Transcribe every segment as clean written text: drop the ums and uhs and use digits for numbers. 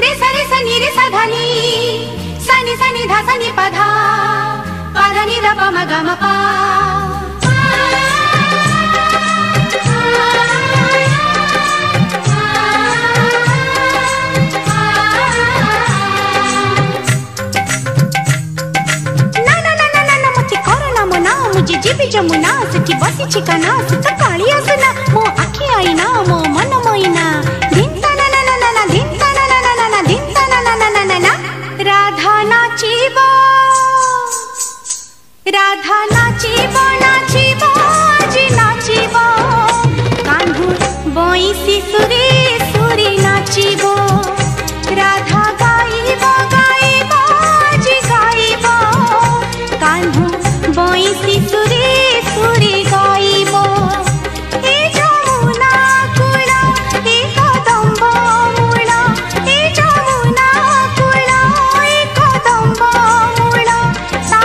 रे सा नी रे सा धा नी धा सा नी पा धा नी धा पा मा गा मा पा। मुझे जीवी जमुना सखी बसी ठिकाना सुत काली आसना मो आखी आईना मो मन मोइना धिंता ना ना ना ना ना धिंता ना ना ना ना ना धिंता ना ना ना ना ना ना। राधा नाचिबो नाचिबो जी नाचिबो कान्हू बइसी सुरे सुरे नाचिबो। राधा गाइबो गाइबो जी गाइबो कान्हू बइसी सुरे सुरे गाइबो। ए जमुना कूल ए कदम्ब मूल ए जमुना कूल ए कदम्ब मूल ता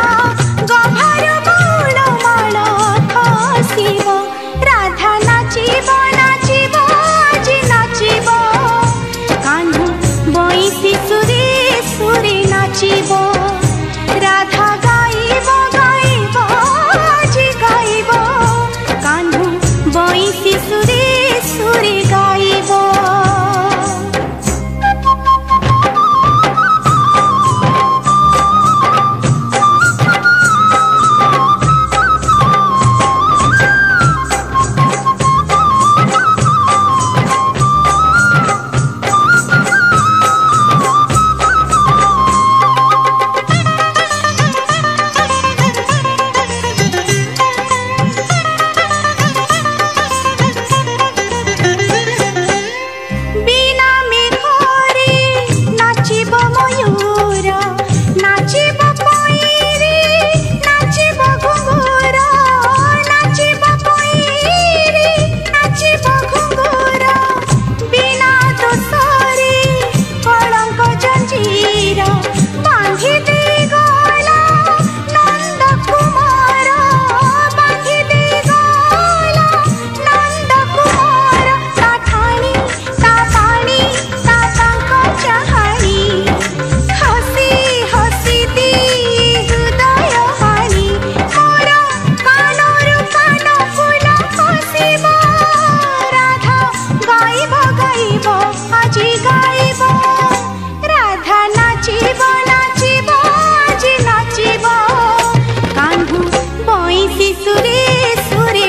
गभर मूल माल खसिबो। राधा नाचिबो नाचिबो जी नाचिबो कान्हू बइसी सुरे सुरे नाचिबो। राधा गाइबो गाइबो जी गाइबो कान्हू बइसी सुरे सुरे गाइबो।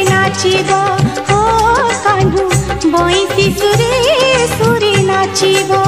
नाचिबो ओ कान्हू बइसी सुरे सुरे नाचिबो।